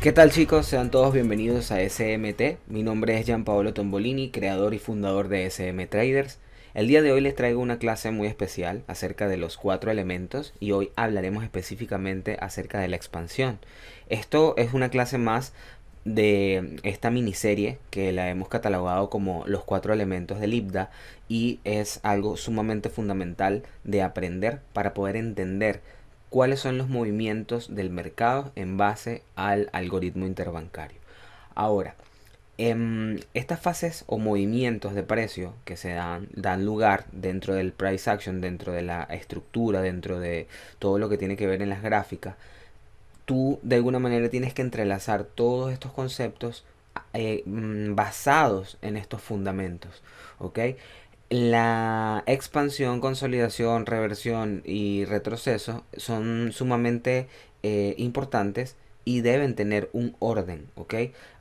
¿Qué tal, chicos? Sean todos bienvenidos a SMT. Mi nombre es Gianpaolo Tombolini, creador y fundador de SM Traders. El día de hoy les traigo una clase muy especial acerca de los 4 elementos y hoy hablaremos específicamente acerca de la expansión. Esto es una clase más de esta miniserie que la hemos catalogado como los 4 elementos del IBDA y es algo sumamente fundamental de aprender para poder entender cuáles son los movimientos del mercado en base al algoritmo interbancario. Ahora, estas fases o movimientos de precio que se dan lugar dentro del price action, dentro de la estructura, dentro de todo lo que tiene que ver en las gráficas, tú de alguna manera tienes que entrelazar todos estos conceptos basados en estos fundamentos, ¿ok? La expansión, consolidación, reversión y retroceso son sumamente importantes y deben tener un orden, ¿ok?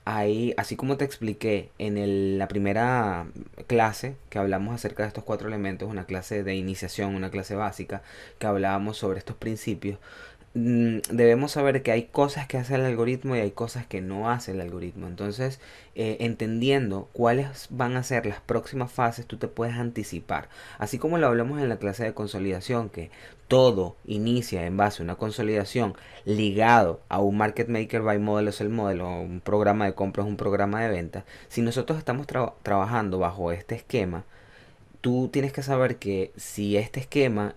Ahí, así como te expliqué en la primera clase que hablamos acerca de estos 4 elementos, una clase de iniciación, una clase básica, que hablábamos sobre estos principios, debemos saber que hay cosas que hace el algoritmo y hay cosas que no hace el algoritmo. Entonces, entendiendo cuáles van a ser las próximas fases, tú te puedes anticipar. Así como lo hablamos en la clase de consolidación, que todo inicia en base a una consolidación ligado a un market maker by model es el modelo, un programa de compra es un programa de venta. Si nosotros estamos trabajando bajo este esquema, tú tienes que saber que si este esquema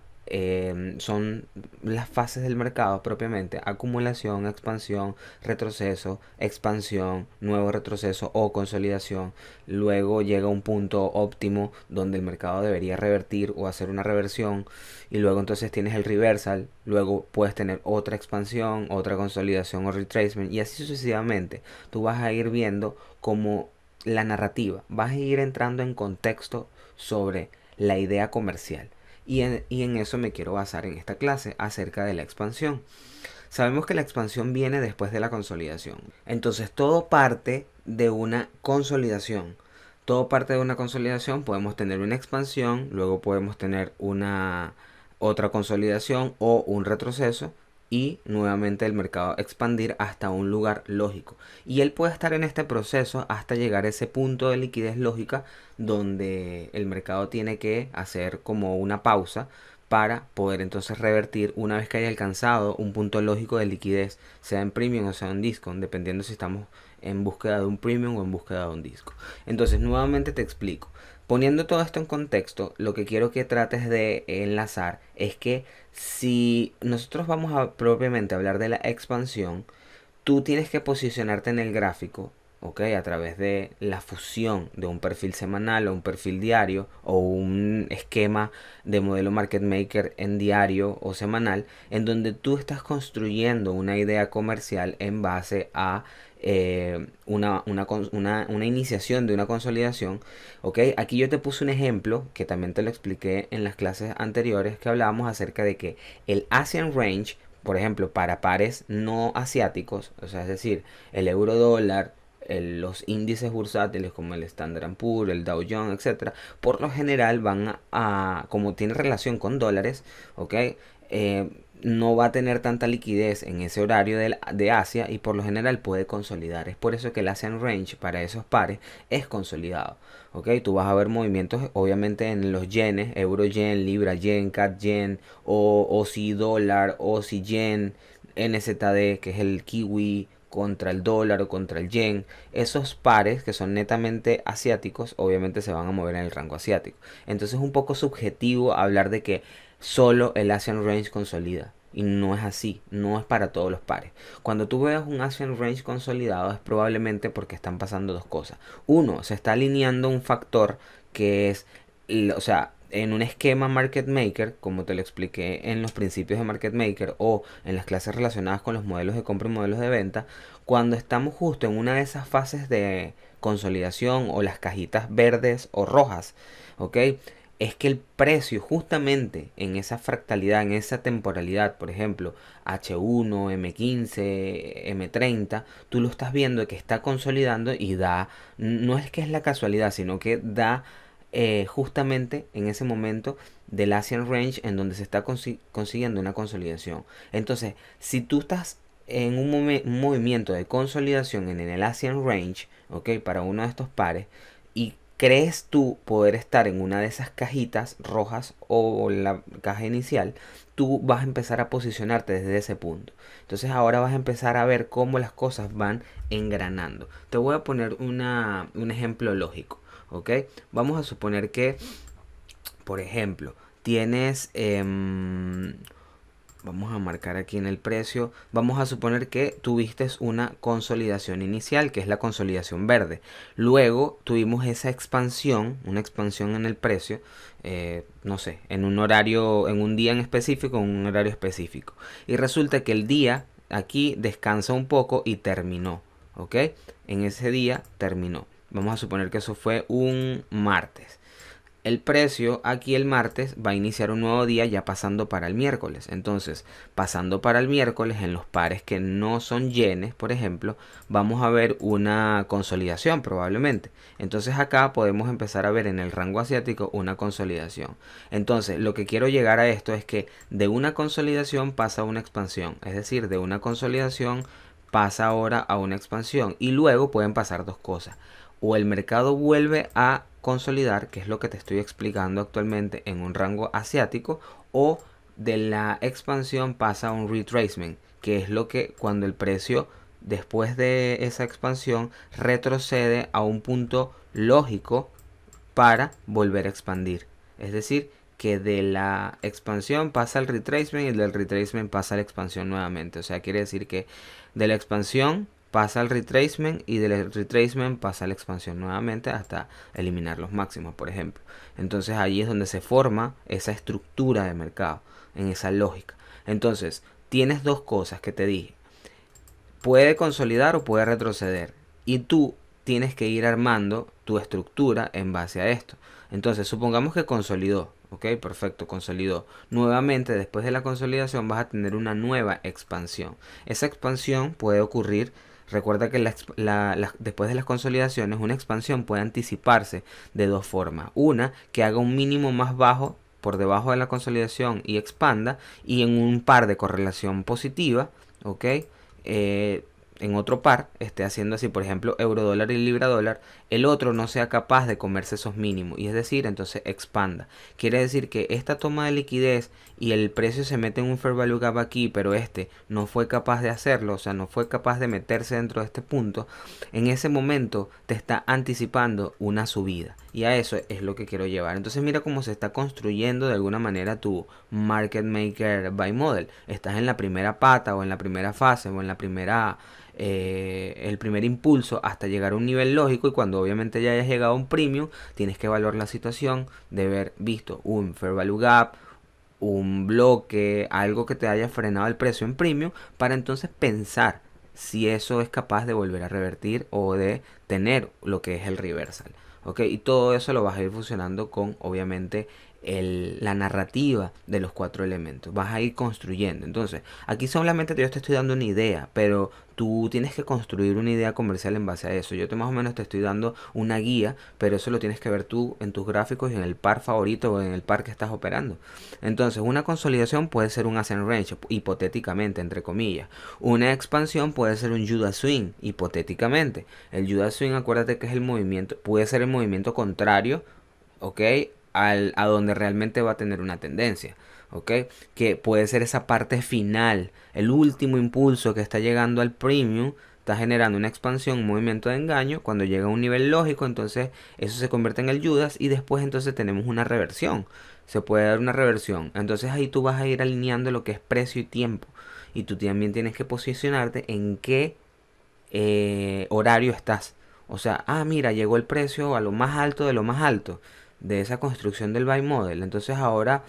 son las fases del mercado propiamente: acumulación, expansión, retroceso, expansión, nuevo retroceso o consolidación. Luego llega un punto óptimo donde el mercado debería revertir o hacer una reversión, y luego entonces tienes el reversal. Luego puedes tener otra expansión, otra consolidación o retracement, y así sucesivamente. Tú vas a ir viendo como la narrativa, vas a ir entrando en contexto sobre la idea comercial. Y en eso me quiero basar en esta clase acerca de la expansión. Sabemos que la expansión viene después de la consolidación. Entonces todo parte de una consolidación. Todo parte de una consolidación. Podemos tener una expansión, luego podemos tener una otra consolidación o un retroceso, y nuevamente el mercado expandir hasta un lugar lógico. Y él puede estar en este proceso hasta llegar a ese punto de liquidez lógica donde el mercado tiene que hacer como una pausa para poder entonces revertir una vez que haya alcanzado un punto lógico de liquidez, sea en premium o sea en discount, dependiendo si estamos en búsqueda de un premium o en búsqueda de un disco. Entonces, nuevamente te explico. Poniendo todo esto en contexto, lo que quiero que trates de enlazar es que si nosotros vamos a propiamente hablar de la expansión, tú tienes que posicionarte en el gráfico, ¿ok? A través de la fusión de un perfil semanal o un perfil diario o un esquema de modelo market maker en diario o semanal, en donde tú estás construyendo una idea comercial en base a una iniciación de una consolidación, ¿ok? Aquí yo te puse un ejemplo que también te lo expliqué en las clases anteriores, que hablábamos acerca de que el Asian Range, por ejemplo, para pares no asiáticos, o sea, es decir, el euro dólar, los índices bursátiles como el Standard & Poor's, el Dow Jones, etcétera, por lo general van como tiene relación con dólares, ¿ok? Eh, no va a tener tanta liquidez en ese horario de Asia, y por lo general puede consolidar. Es por eso que el Asian Range para esos pares es consolidado. ¿Ok? Tú vas a ver movimientos obviamente en los yenes: euro yen, libra yen, cat yen, o OSI dólar, OSI yen, NZD, que es el kiwi, contra el dólar o contra el yen. Esos pares que son netamente asiáticos obviamente se van a mover en el rango asiático. Entonces es un poco subjetivo hablar de que solo el Asian Range consolida. Y no es así, no es para todos los pares. Cuando tú veas un Asian Range consolidado es probablemente porque están pasando dos cosas. Uno, se está alineando un factor que es, o sea, en un esquema market maker, como te lo expliqué en los principios de market maker o en las clases relacionadas con los modelos de compra y modelos de venta, cuando estamos justo en una de esas fases de consolidación o las cajitas verdes o rojas, ¿ok? Es que el precio justamente en esa fractalidad, en esa temporalidad, por ejemplo, H1, M15, M30, tú lo estás viendo que está consolidando y da, no es que es la casualidad, sino que da justamente en ese momento del Asian Range en donde se está consiguiendo una consolidación. Entonces, si tú estás en un movimiento de consolidación en el ASEAN Range, ¿ok? Para uno de estos pares, y crees tú poder estar en una de esas cajitas rojas o la caja inicial, tú vas a empezar a posicionarte desde ese punto. Entonces ahora vas a empezar a ver cómo las cosas van engranando. Te voy a poner un ejemplo lógico, ¿ok? Vamos a suponer que, por ejemplo, tienes vamos a marcar aquí en el precio. Vamos a suponer que tuviste una consolidación inicial, que es la consolidación verde. Luego tuvimos esa expansión, una expansión en el precio, no sé, en un horario, en un día en específico, en un horario específico. Y resulta que el día aquí descansa un poco y terminó, ¿ok? En ese día terminó. Vamos a suponer que eso fue un martes. El precio aquí el martes va a iniciar un nuevo día ya pasando para el miércoles. Entonces, pasando para el miércoles en los pares que no son yenes, por ejemplo, vamos a ver una consolidación probablemente. Entonces acá podemos empezar a ver en el rango asiático una consolidación. Entonces, lo que quiero llegar a esto es que de una consolidación pasa a una expansión. Es decir, de una consolidación pasa ahora a una expansión. Y luego pueden pasar dos cosas. O el mercado vuelve a consolidar, que es lo que te estoy explicando actualmente en un rango asiático, o de la expansión pasa a un retracement, que es lo que cuando el precio después de esa expansión retrocede a un punto lógico para volver a expandir. Es decir, que de la expansión pasa al retracement y del retracement pasa a la expansión nuevamente. O sea, quiere decir que de la expansión pasa al retracement y del retracement pasa a la expansión nuevamente hasta eliminar los máximos, por ejemplo. Entonces allí es donde se forma esa estructura de mercado, en esa lógica. Entonces, tienes dos cosas que te dije. Puede consolidar o puede retroceder. Y tú tienes que ir armando tu estructura en base a esto. Entonces, supongamos que consolidó. Ok, perfecto, consolidó. Nuevamente, después de la consolidación, vas a tener una nueva expansión. Esa expansión puede ocurrir. Recuerda que después de las consolidaciones, una expansión puede anticiparse de dos formas. Una, que haga un mínimo más bajo por debajo de la consolidación y expanda. Y en un par de correlación positiva, ok, en otro par esté haciendo así, por ejemplo, euro dólar y libra dólar, el otro no sea capaz de comerse esos mínimos, y es decir, entonces expanda. Quiere decir que esta toma de liquidez y el precio se mete en un fair value gap aquí, pero este no fue capaz de hacerlo, o sea, no fue capaz de meterse dentro de este punto, en ese momento te está anticipando una subida. Y a eso es lo que quiero llevar. Entonces mira cómo se está construyendo de alguna manera tu market maker buy model. Estás en la primera pata o en la primera fase o en la primera el primer impulso hasta llegar a un nivel lógico, y cuando obviamente ya hayas llegado a un premium tienes que evaluar la situación de haber visto un fair value gap, un bloque, algo que te haya frenado el precio en premium, para entonces pensar si eso es capaz de volver a revertir o de tener lo que es el reversal. ¿Ok? Y todo eso lo vas a ir funcionando con obviamente la narrativa de los cuatro elementos. Vas a ir construyendo. Entonces, aquí solamente yo te estoy dando una idea, pero tú tienes que construir una idea comercial en base a eso. Yo te más o menos te estoy dando una guía, pero eso lo tienes que ver tú en tus gráficos y en el par favorito o en el par que estás operando. Entonces, una consolidación puede ser un ascent range, hipotéticamente, entre comillas. Una expansión puede ser un Judas Swing, hipotéticamente. El Judas Swing, acuérdate que es el movimiento, puede ser el movimiento contrario, ¿ok? A donde realmente va a tener una tendencia. ¿Ok? Que puede ser esa parte final, el último impulso que está llegando al premium, está generando una expansión, un movimiento de engaño. Cuando llega a un nivel lógico, entonces eso se convierte en el Judas y después entonces tenemos una reversión. Se puede dar una reversión. Entonces ahí tú vas a ir alineando lo que es precio y tiempo. Y tú también tienes que posicionarte en qué horario estás. O sea, ah, mira, llegó el precio a lo más alto de lo más alto de esa construcción del buy model. Entonces ahora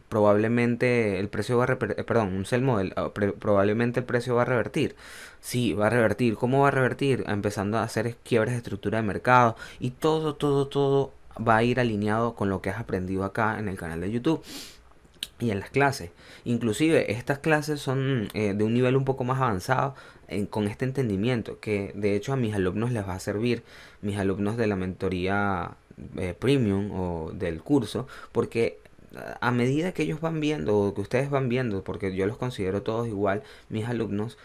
probablemente el precio va a revertir, perdón, un sell model, probablemente el precio va a revertir. Sí, va a revertir. ¿Cómo va a revertir? Empezando a hacer quiebres de estructura de mercado, y todo va a ir alineado con lo que has aprendido acá en el canal de YouTube y en las clases. Inclusive estas clases son de un nivel un poco más avanzado, con este entendimiento que de hecho a mis alumnos les va a servir, mis alumnos de la mentoría premium o del curso, porque a medida que ellos van viendo, o que ustedes van viendo, porque yo los considero todos igual, mis alumnos,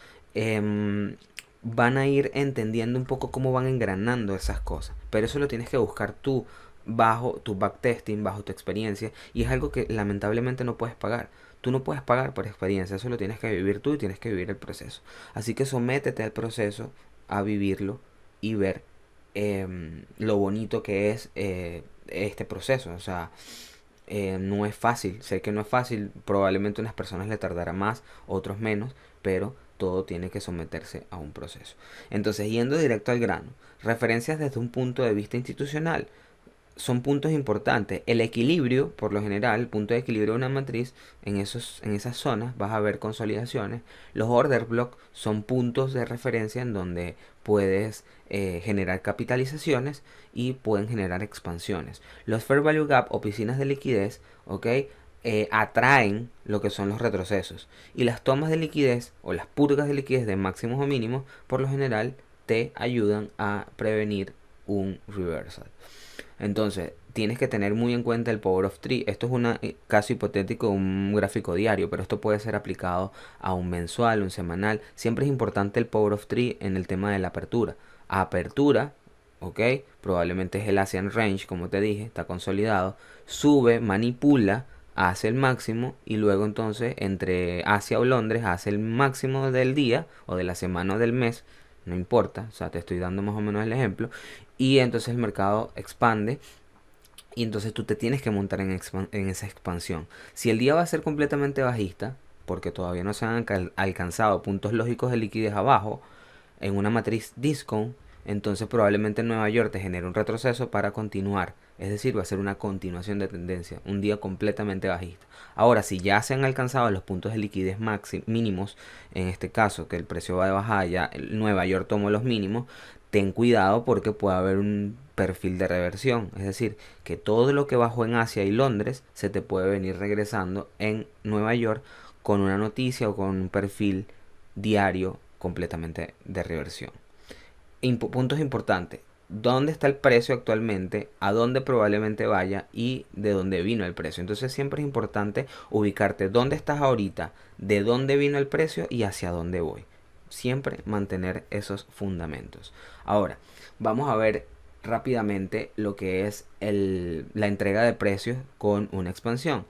van a ir entendiendo un poco cómo van engranando esas cosas. Pero eso lo tienes que buscar tú bajo tu backtesting, bajo tu experiencia, y es algo que lamentablemente no puedes pagar. Tú no puedes pagar por experiencia, eso lo tienes que vivir tú y tienes que vivir el proceso. Así que sométete al proceso, a vivirlo y ver lo bonito que es este proceso. O sea, no es fácil, sé que no es fácil, probablemente unas personas le tardará más, otros menos, pero todo tiene que someterse a un proceso. Entonces, yendo directo al grano, referencias desde un punto de vista institucional son puntos importantes. El equilibrio, por lo general, el punto de equilibrio de una matriz, en esas zonas vas a ver consolidaciones. Los order blocks son puntos de referencia en donde puedes generar capitalizaciones y pueden generar expansiones. Los fair value gap o piscinas de liquidez, ¿ok? Atraen lo que son los retrocesos. Y las tomas de liquidez o las purgas de liquidez de máximos o mínimos, por lo general, te ayudan a prevenir un reversal. Entonces, tienes que tener muy en cuenta el Power of Three. Esto es un caso hipotético, un gráfico diario, pero esto puede ser aplicado a un mensual, un semanal. Siempre es importante el Power of Three en el tema de la apertura. Apertura, ok, probablemente es el Asian Range, como te dije, está consolidado. Sube, manipula, hace el máximo y luego entonces entre Asia o Londres hace el máximo del día o de la semana o del mes, no importa, o sea, te estoy dando más o menos el ejemplo, y entonces el mercado expande y entonces tú te tienes que montar en esa expansión. Si el día va a ser completamente bajista, porque todavía no se han alcanzado puntos lógicos de liquidez abajo, en una matriz discount, entonces probablemente en Nueva York te genere un retroceso para continuar. Es decir, va a ser una continuación de tendencia, un día completamente bajista. Ahora, si ya se han alcanzado los puntos de liquidez mínimos, en este caso que el precio va de bajada, ya Nueva York tomó los mínimos, ten cuidado porque puede haber un perfil de reversión. Es decir, que todo lo que bajó en Asia y Londres se te puede venir regresando en Nueva York con una noticia o con un perfil diario completamente de reversión. Puntos importantes. ¿Dónde está el precio actualmente? ¿A dónde probablemente vaya? ¿Y de dónde vino el precio? Entonces siempre es importante ubicarte dónde estás ahorita, de dónde vino el precio y hacia dónde voy. Siempre mantener esos fundamentos. Ahora, vamos a ver rápidamente lo que es la entrega de precios con una expansión.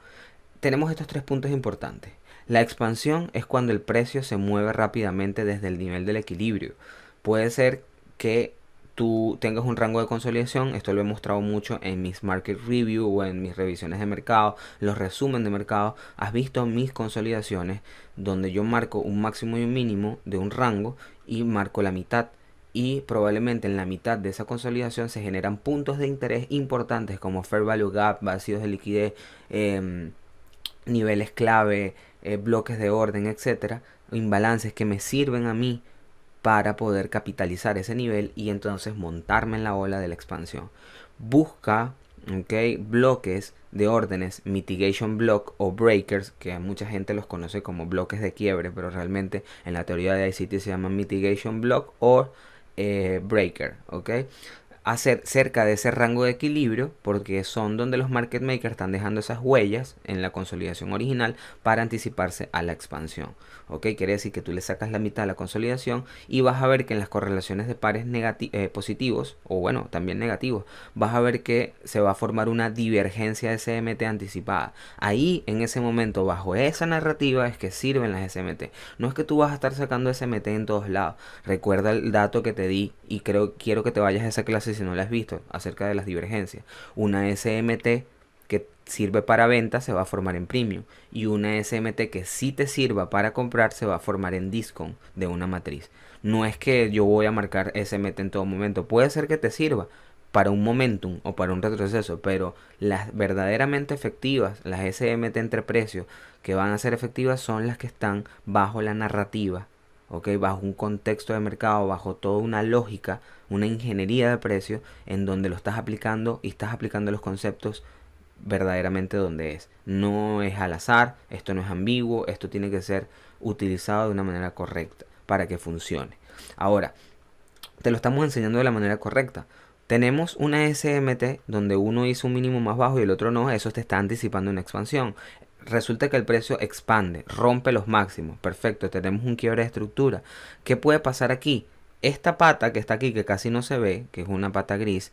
Tenemos estos tres puntos importantes. La expansión es cuando el precio se mueve rápidamente desde el nivel del equilibrio. Puede ser que tú tengas un rango de consolidación, esto lo he mostrado mucho en mis market review o en mis revisiones de mercado, los resumen de mercado. Has visto mis consolidaciones donde yo marco un máximo y un mínimo de un rango y marco la mitad, y probablemente en la mitad de esa consolidación se generan puntos de interés importantes como fair value gap, vacíos de liquidez, niveles clave, bloques de orden, etcétera, imbalances que me sirven a mí para poder capitalizar ese nivel y entonces montarme en la ola de la expansión. Busca, okay, bloques de órdenes, mitigation block o breakers, que mucha gente los conoce como bloques de quiebre, pero realmente en la teoría de ICT se llaman mitigation block o breaker, ok. Hacer cerca de ese rango de equilibrio, porque son donde los market makers están dejando esas huellas en la consolidación original para anticiparse a la expansión. Ok, quiere decir que tú le sacas la mitad a la consolidación y vas a ver que en las correlaciones de pares positivos, o bueno, también negativos, vas a ver que se va a formar una divergencia de SMT anticipada. Ahí, en ese momento, bajo esa narrativa es que sirven las SMT. No es que tú vas a estar sacando SMT en todos lados. Recuerda el dato que te di y quiero que te vayas a esa clase si no la has visto, acerca de las divergencias. Una SMT que sirve para venta se va a formar en premium, y una SMT que sí te sirva para comprar se va a formar en discount de una matriz. No es que yo voy a marcar SMT en todo momento, puede ser que te sirva para un momentum o para un retroceso, pero las verdaderamente efectivas, las SMT entre precios que van a ser efectivas, son las que están bajo la narrativa, ¿ok? Bajo un contexto de mercado, bajo toda una lógica, una ingeniería de precios, en donde lo estás aplicando y estás aplicando los conceptos verdaderamente donde es. No es al azar, esto no es ambiguo, esto tiene que ser utilizado de una manera correcta para que funcione. Ahora, te lo estamos enseñando de la manera correcta. Tenemos una SMT donde uno hizo un mínimo más bajo y el otro no, eso te está anticipando una expansión. Resulta que el precio expande, rompe los máximos. Perfecto, tenemos un quiebre de estructura. ¿Qué puede pasar aquí? Esta pata que está aquí, que casi no se ve, que es una pata gris,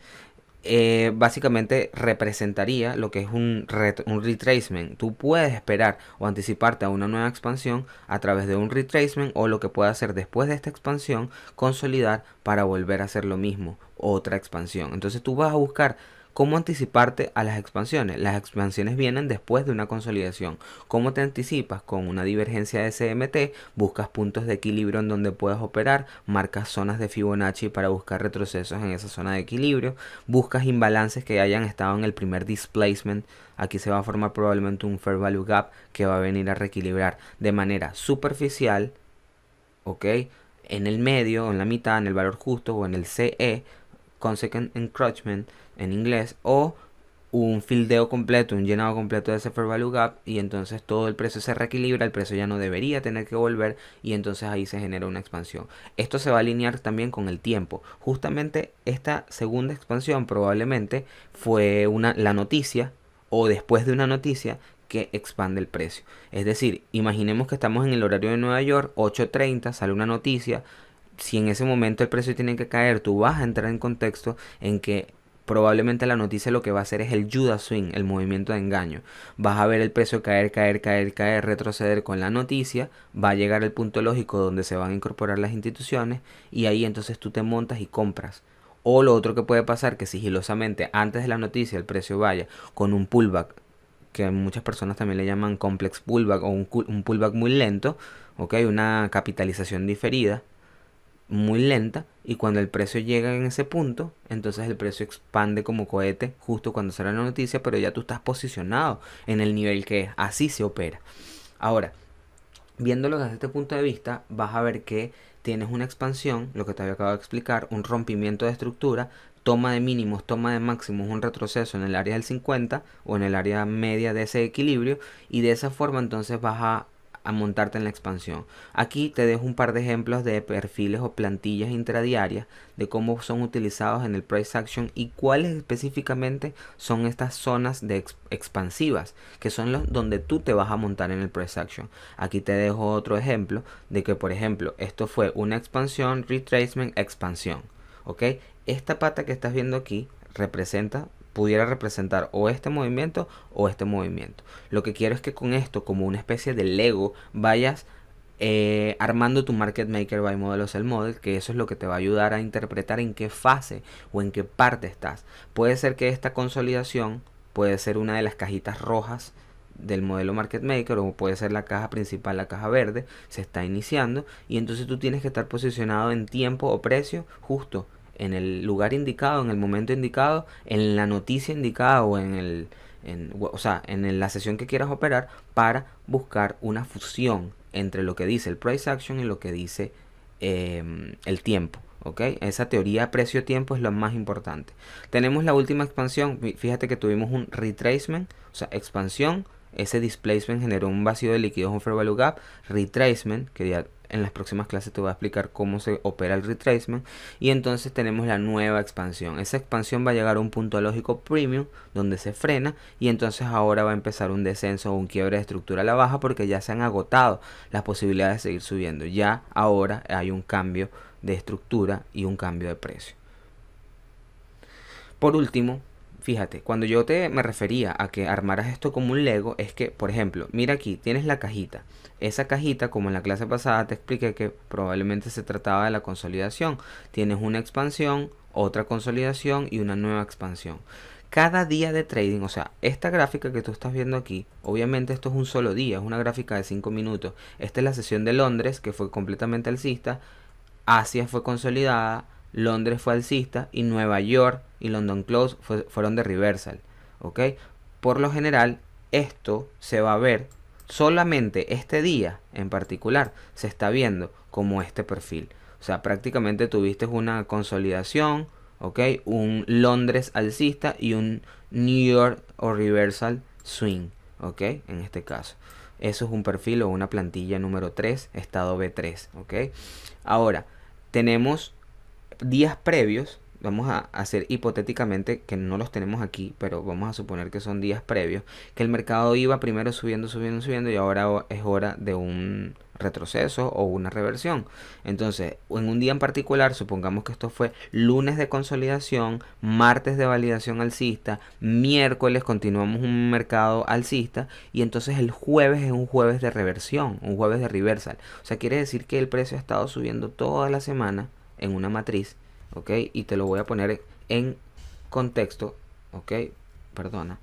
básicamente representaría lo que es un retracement. Tú puedes esperar o anticiparte a una nueva expansión a través de un retracement, o lo que puede hacer después de esta expansión, consolidar para volver a hacer lo mismo, otra expansión. Entonces tú vas a buscar cómo anticiparte a las expansiones. Las expansiones vienen después de una consolidación. ¿Cómo te anticipas? Con una divergencia de CMT, buscas puntos de equilibrio en donde puedas operar, marcas zonas de Fibonacci para buscar retrocesos en esa zona de equilibrio, buscas imbalances que hayan estado en el primer displacement. Aquí se va a formar probablemente un Fair Value Gap que va a venir a reequilibrar de manera superficial, ¿ok? En el medio, en la mitad, en el valor justo o en el CE, Consequent Encroachment en inglés, o un fildeo completo, un llenado completo de ese Fair Value Gap, y entonces todo el precio se reequilibra, el precio ya no debería tener que volver, y entonces ahí se genera una expansión. Esto se va a alinear también con el tiempo. Justamente esta segunda expansión probablemente fue la noticia, o después de una noticia que expande el precio. Es decir, imaginemos que estamos en el horario de Nueva York, 8:30, sale una noticia. Si en ese momento el precio tiene que caer, tú vas a entrar en contexto en que probablemente la noticia lo que va a hacer es el Judas Swing, el movimiento de engaño. Vas a ver el precio caer, caer, caer, caer, retroceder con la noticia. Va a llegar el punto lógico donde se van a incorporar las instituciones, y ahí entonces tú te montas y compras. O lo otro que puede pasar, que sigilosamente antes de la noticia el precio vaya con un pullback, que muchas personas también le llaman complex pullback, o un pullback muy lento, ¿ok? Una capitalización diferida muy lenta, y cuando el precio llega en ese punto, entonces el precio expande como cohete justo cuando sale la noticia, pero ya tú estás posicionado en el nivel que es. Así se opera. Ahora, viéndolo desde este punto de vista, vas a ver que tienes una expansión, lo que te había acabado de explicar, un rompimiento de estructura, toma de mínimos, toma de máximos, un retroceso en el área del 50 o en el área media de ese equilibrio, y de esa forma entonces vas a montarte en la expansión. Aquí te dejo un par de ejemplos de perfiles o plantillas intradiarias de cómo son utilizados en el price action y cuáles específicamente son estas zonas de expansivas, que son los donde tú te vas a montar en el price action. Aquí te dejo otro ejemplo de que, por ejemplo, esto fue una expansión, retracement, expansión, ¿ok? Esta pata que estás viendo aquí pudiera representar o este movimiento o este movimiento. Lo que quiero es que con esto, como una especie de Lego, vayas armando tu Market Maker by Model Sell Model, que eso es lo que te va a ayudar a interpretar en qué fase o en qué parte estás. Puede ser que esta consolidación puede ser una de las cajitas rojas del modelo Market Maker, o puede ser la caja principal, la caja verde, se está iniciando, y entonces tú tienes que estar posicionado en tiempo o precio justo en el lugar indicado, en el momento indicado, en la noticia indicada, o en la sesión que quieras operar, para buscar una fusión entre lo que dice el price action y lo que dice el tiempo. ¿Ok? Esa teoría precio-tiempo es lo más importante. Tenemos la última expansión. Fíjate que tuvimos un retracement, o sea, expansión. Ese displacement generó un vacío de liquidez, un fair value gap. Retracement, que ya en las próximas clases te voy a explicar cómo se opera el retracement. Y entonces tenemos la nueva expansión. Esa expansión va a llegar a un punto lógico premium donde se frena, y entonces ahora va a empezar un descenso o un quiebre de estructura a la baja, porque ya se han agotado las posibilidades de seguir subiendo. Ya ahora hay un cambio de estructura y un cambio de precio. Por último, fíjate, cuando yo me refería a que armaras esto como un Lego, es que, por ejemplo, mira aquí, tienes la cajita. Esa cajita, como en la clase pasada te expliqué que probablemente se trataba de la consolidación. Tienes una expansión, otra consolidación y una nueva expansión. Cada día de trading, o sea, esta gráfica que tú estás viendo aquí, obviamente esto es un solo día, es una gráfica de 5 minutos. Esta es la sesión de Londres, que fue completamente alcista. Asia fue consolidada, Londres fue alcista, y Nueva York y London Close fueron de reversal. ¿Ok? Por lo general, esto se va a ver solamente este día en particular, se está viendo como este perfil. O sea, prácticamente tuviste una consolidación, ¿ok? Un Londres alcista y un New York o reversal swing, ¿ok? En este caso. Eso es un perfil o una plantilla número 3, estado B3, ¿ok? Ahora, tenemos días previos, vamos a hacer hipotéticamente, que no los tenemos aquí, pero vamos a suponer que son días previos, que el mercado iba primero subiendo, subiendo, subiendo y ahora es hora de un retroceso o una reversión. Entonces, en un día en particular, supongamos que esto fue lunes de consolidación, martes de validación alcista, miércoles continuamos un mercado alcista y entonces el jueves es un jueves de reversión, un jueves de reversal. O sea, quiere decir que el precio ha estado subiendo toda la semana en una matriz, ¿ok? Y te lo voy a poner en contexto, ¿ok? Perdona,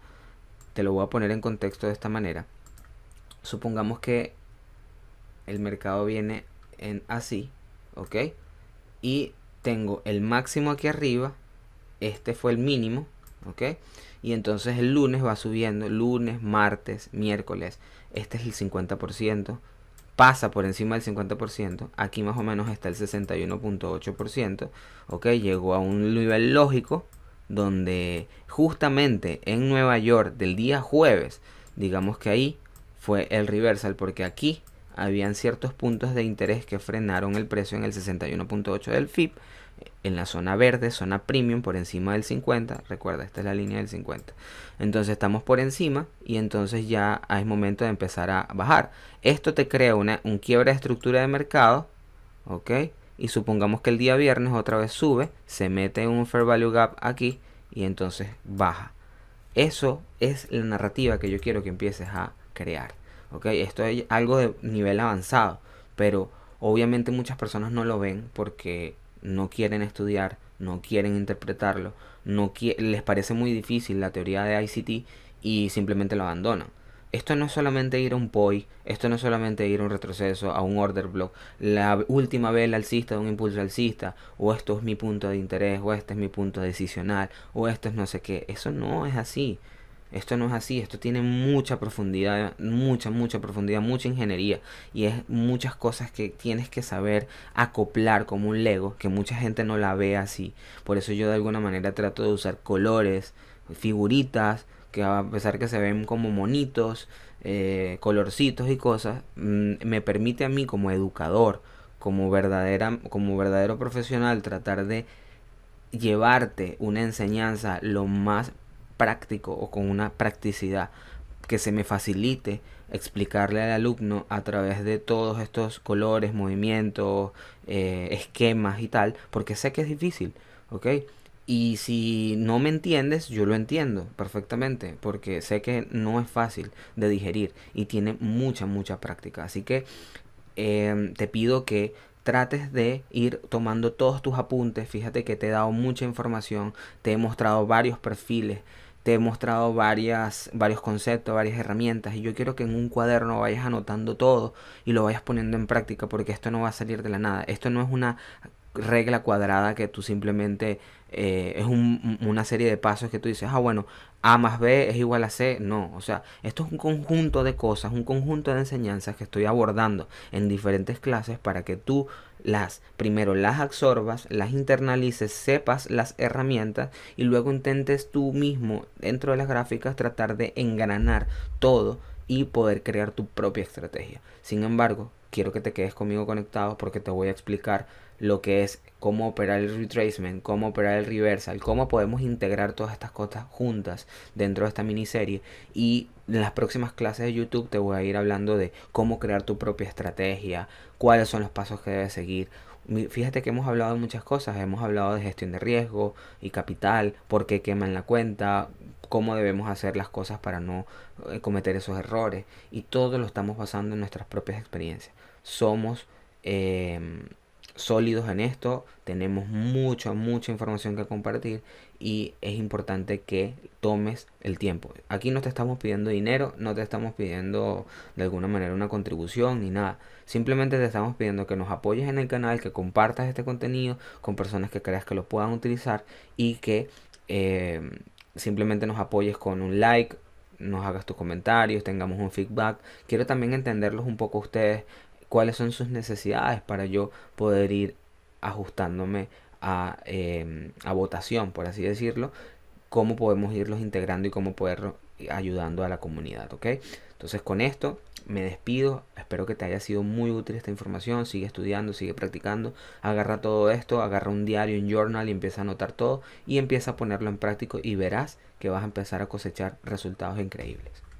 te lo voy a poner en contexto de esta manera. Supongamos que el mercado viene en así, ¿ok? Y tengo el máximo aquí arriba, este fue el mínimo, ¿ok? Y entonces el lunes va subiendo, lunes, martes, miércoles, este es el 50%, pasa por encima del 50%, aquí más o menos está el 61.8%, ¿ok? Llegó a un nivel lógico donde justamente en Nueva York del día jueves, digamos que ahí fue el reversal, porque aquí habían ciertos puntos de interés que frenaron el precio en el 61.8 del FIB, en la zona verde, zona premium, por encima del 50. Recuerda, esta es la línea del 50. Entonces estamos por encima y entonces ya es momento de empezar a bajar. Esto te crea un quiebre de estructura de mercado, ¿ok? Y supongamos que el día viernes otra vez sube, se mete en un Fair Value Gap aquí y entonces baja. Eso es la narrativa que yo quiero que empieces a crear, ¿ok? Esto es algo de nivel avanzado, pero obviamente muchas personas no lo ven porque no quieren estudiar, no quieren interpretarlo, les parece muy difícil la teoría de ICT y simplemente lo abandonan. Esto no es solamente ir a un POI, esto no es solamente ir a un retroceso, a un order block, la última vela alcista de un impulso alcista, o esto es mi punto de interés, o este es mi punto decisional, o esto es no sé qué. Eso no es así. Esto no es así, esto tiene mucha profundidad, mucha profundidad, mucha ingeniería y es muchas cosas que tienes que saber acoplar como un Lego, que mucha gente no la ve así. Por eso yo de alguna manera trato de usar colores, figuritas, que a pesar que se ven como monitos, colorcitos y cosas, me permite a mí como educador, como verdadero profesional, tratar de llevarte una enseñanza lo más práctico o con una practicidad que se me facilite explicarle al alumno a través de todos estos colores, movimientos, esquemas y tal, porque sé que es difícil, ¿ok? Y si no me entiendes, yo lo entiendo perfectamente, porque sé que no es fácil de digerir y tiene mucha práctica. Así que te pido que trates de ir tomando todos tus apuntes. Fíjate que te he dado mucha información, te he mostrado varios perfiles, te he mostrado varios conceptos, varias herramientas y yo quiero que en un cuaderno vayas anotando todo y lo vayas poniendo en práctica porque esto no va a salir de la nada. Esto no es una regla cuadrada que tú simplemente es una serie de pasos que tú dices, ah, bueno, A más B es igual a C. No, o sea, esto es un conjunto de cosas, un conjunto de enseñanzas que estoy abordando en diferentes clases para que tú primero las absorbas, las internalices, sepas las herramientas y luego intentes tú mismo dentro de las gráficas tratar de engranar todo y poder crear tu propia estrategia. Sin embargo, quiero que te quedes conmigo conectado porque te voy a explicar lo que es cómo operar el retracement, cómo operar el reversal, cómo podemos integrar todas estas cosas juntas dentro de esta miniserie. Y en las próximas clases de YouTube te voy a ir hablando de cómo crear tu propia estrategia, cuáles son los pasos que debes seguir. Fíjate que hemos hablado de muchas cosas, hemos hablado de gestión de riesgo y capital, por qué queman la cuenta, cómo debemos hacer las cosas para no cometer esos errores y todo lo estamos basando en nuestras propias experiencias. Somos sólidos en esto, tenemos mucha información que compartir y es importante que tomes el tiempo. Aquí no te estamos pidiendo dinero, no te estamos pidiendo de alguna manera una contribución ni nada. Simplemente te estamos pidiendo que nos apoyes en el canal, que compartas este contenido con personas que creas que lo puedan utilizar y que simplemente nos apoyes con un like, nos hagas tus comentarios, tengamos un feedback. Quiero también entenderlos un poco a ustedes, cuáles son sus necesidades para yo poder ir ajustándome a votación, por así decirlo, cómo podemos irlos integrando y cómo poder ayudando a la comunidad, ¿ok? Entonces con esto Me despido, espero que te haya sido muy útil esta información. Sigue estudiando, sigue practicando, agarra todo esto, agarra un diario, un journal y empieza a anotar todo y empieza a ponerlo en práctico y verás que vas a empezar a cosechar resultados increíbles.